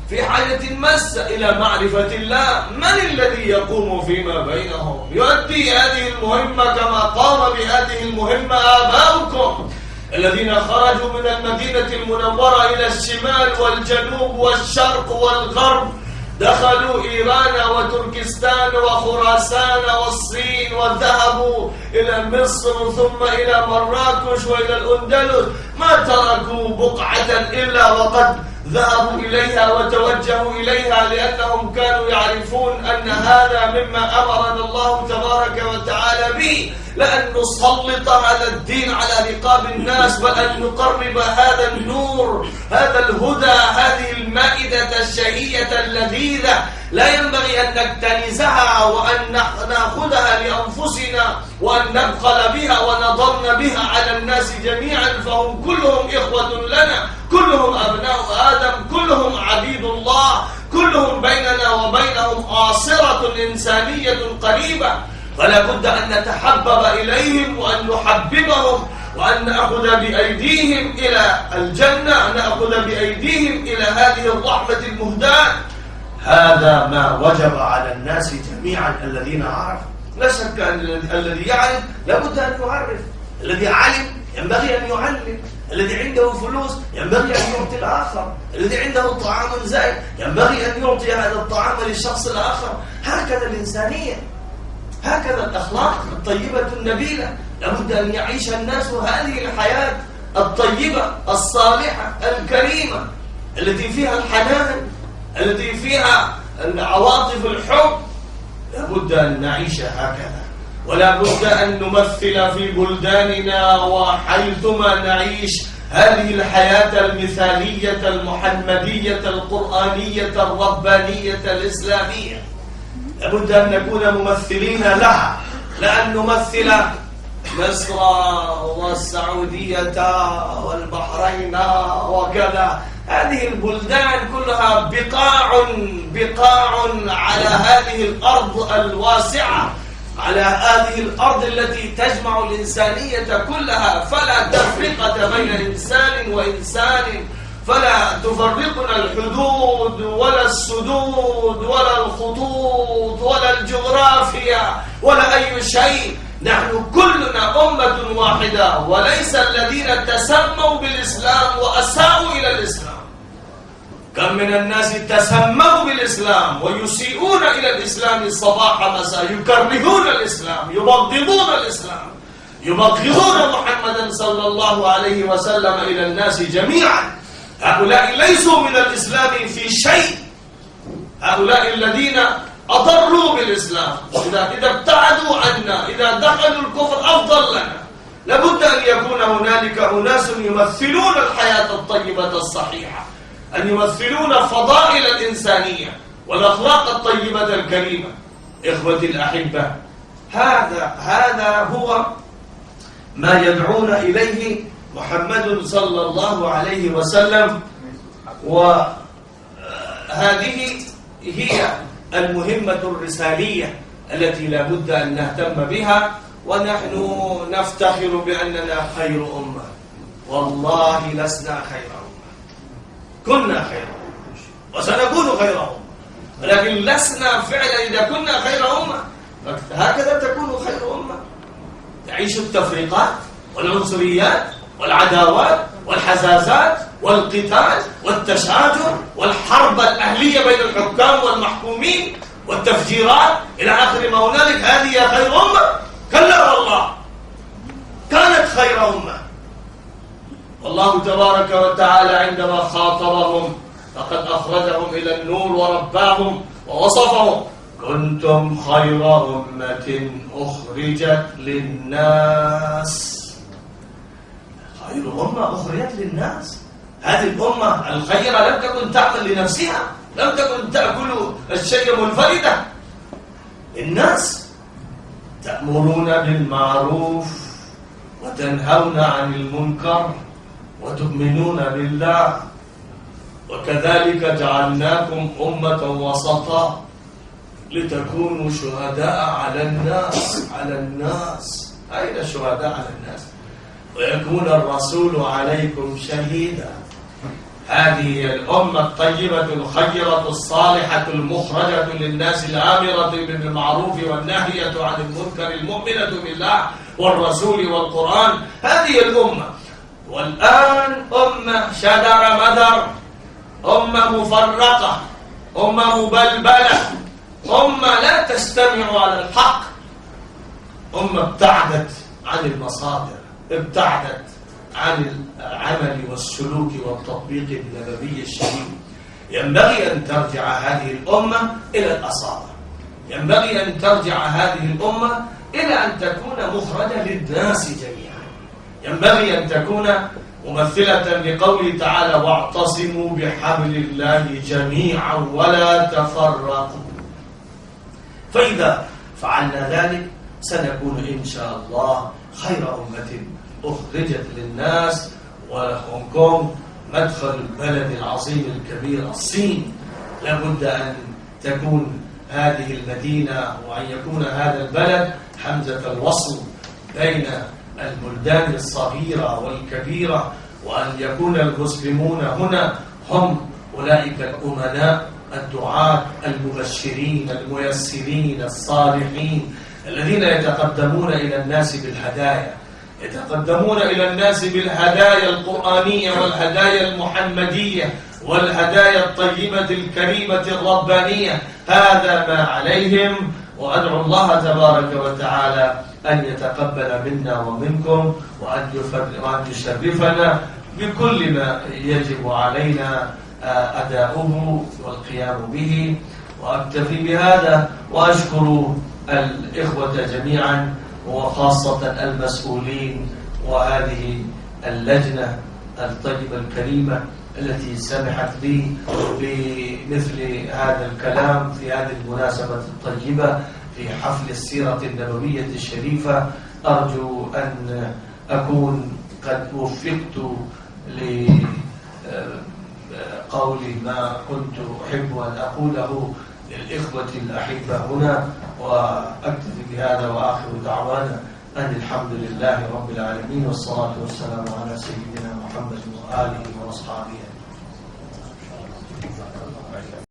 في حاجة ماسة إلى معرفة الله. من الذي يقوم فيما بينهم يؤدي هذه المهمة كما قام بهذه المهمة آباؤكم الذين خرجوا من المدينة المنورة إلى الشمال والجنوب والشرق والغرب، دخلوا إيران وتركستان وخراسان والصين، وذهبوا إلى مصر ثم إلى مراكش وإلى الأندلس، ما تركوا بقعة إلا وقد ذهبوا إليها وتوجهوا إليها، لأنهم كانوا يعرفون أن هذا مما أمرنا الله تبارك وتعالى به، لأن نسلط هذا الدين على رقاب الناس، وأن نقرب هذا النور، هذا الهدى، هذه المائدة الشهية اللذيذة لا ينبغي أن نكتنزها وأن نأخذها لأنفسنا وأن نبخل بها ونضن بها على الناس جميعا، فهم كلهم إخوة لنا، كلهم أبناء آدم، كلهم عبيد الله، كلهم بيننا وبينهم آصرة إنسانية قريبة، فلا بد أن نتحبب إليهم وأن نحببهم وأن نأخذ بأيديهم إلى الجنة، نأخذ بأيديهم إلى هذه الرحمة المهداة. هذا ما وجب على الناس جميعا الذين عرفوا. لا شك أن الذي يعرف لابد أن يعرف، الذي علم ينبغي أن يعلم، الذي عنده فلوس ينبغي أن يعطي الآخر، الذي عنده طعام زائد ينبغي أن يعطي هذا الطعام للشخص الآخر. هكذا الإنسانية، هكذا الأخلاق الطيبة النبيلة. لابد أن يعيش الناس هذه الحياة الطيبة الصالحة الكريمة التي فيها الحنان، التي فيها عواطف الحب. لابد أن نعيش هكذا، ولا بد أن نمثل في بلداننا وحيثما نعيش هذه الحياة المثالية المحمدية القرآنية الربانية الإسلامية. لابد أن نكون ممثلين لها، لأن نمثل مصر والسعودية والبحرين وكذا. هذه البلدان كلها بقاع على هذه الأرض الواسعة، على هذه الأرض التي تجمع الإنسانية كلها، فلا تفرقة بين إنسان وإنسان، فلا تفرقنا الحدود ولا السدود ولا الخطوط ولا الجغرافيا ولا أي شيء. نحن كلنا أمة واحدة، وليس الذين تسموا بالإسلام وأساءوا إلى الإسلام. كم من الناس تسموا بالإسلام ويسيئون إلى الإسلام صباح مساء، يكرهون الإسلام، يبغضون الإسلام، يبغضون محمدا صلى الله عليه وسلم إلى الناس جميعا. هؤلاء ليسوا من الإسلام في شيء، هؤلاء الذين أضروا بالإسلام، إذا ابتعدوا عنا، إذا دخلوا الكفر أفضل لنا. لابد أن يكون هنالك أناس يمثلون الحياة الطيبة الصحيحة، أن يمثلون فضائل الإنسانية والأخلاق الطيبة الكريمة. إخوتي الأحبة، هذا هو ما يدعون إليه محمد صلى الله عليه وسلم، وهذه هي المهمة الرسالية التي لا بد أن نهتم بها. ونحن نفتخر بأننا خير أمة، والله لسنا خير أمة، كنا خير أمة وسنكون خير أمة، ولكن لسنا فعلا. إذا كنا خير أمة هكذا تكون خير أمة. تعيش التفريقات والعنصريات والعداوات والحزازات والقتال والتشاجر والحرب الأهلية بين الحكام والمحكومين والتفجيرات إلى آخر ما هنالك. هذه خير أمة؟ كلا والله، كانت خير أمة. والله تبارك وتعالى عندما خاطبهم فقد أخرجهم إلى النور ورباهم ووصفهم: كنتم خير أمة أخرجت للناس. خير أمة أخرجت للناس. هذه الأمة الخيرة لم تكن تعمل لنفسها، لم تكن تأكل الشيء منفردة. الناس تأمرون بالمعروف وتنهون عن المنكر وتؤمنون بالله، وكذلك جعلناكم أمة وسطا لتكونوا شهداء على الناس. أين الشهداء على الناس؟ ويكون الرسول عليكم شهيدا. هذه الأمة الطيبة الخيرة الصالحة المخرجة للناس الآمرة بالمعروف والناهية عن المنكر المؤمنة بالله والرسول والقرآن، هذه الأمة. والآن أمة شدر مدر، أمة مفرقة، أمة مبلبلة، أمة لا تستمع على الحق، أمة ابتعدت عن المصادر، ابتعدت عن العمل والسلوك والتطبيق النبوي الشريف. ينبغي أن ترجع هذه الأمة إلى الأصالة، ينبغي أن ترجع هذه الأمة إلى أن تكون مخرجة للناس جميعا، ينبغي أن تكون ممثلة لقوله تعالى: واعتصموا بحبل الله جميعا ولا تفرقوا. فإذا فعلنا ذلك سنكون إن شاء الله خير أمة أخرجت للناس. وهونغ كونغ مدخل البلد العظيم الكبير الصين، لابد أن تكون هذه المدينة وأن يكون هذا البلد حمزة الوصل بين البلدان الصغيرة والكبيرة، وأن يكون المسلمون هنا هم أولئك الأمناء الدعاة المبشرين الميسرين الصالحين الذين يتقدمون إلى الناس بالهدايا، يتقدمون إلى الناس بالهدايا القرآنية والهدايا المحمدية والهدايا الطيبة الكريمة الربانية. هذا ما عليهم، وأدعو الله تبارك وتعالى أن يتقبل منا ومنكم، وأن يشرفنا بكل ما يجب علينا أداؤه والقيام به. وأكتفي بهذا، وأشكر الإخوة جميعا وخاصة المسؤولين وهذه اللجنة الطيبة الكريمة التي سمحت لي بمثل هذا الكلام في هذه المناسبة الطيبة في حفل السيرة النبوية الشريفة. أرجو أن أكون قد وفقت لقول ما كنت أحب أن أقوله للإخوة الأحبة هنا، وأكتفي بهذا وآخر دعوانا أن الحمد لله رب العالمين، والصلاة والسلام على سيدنا محمد وآله وأصحابه.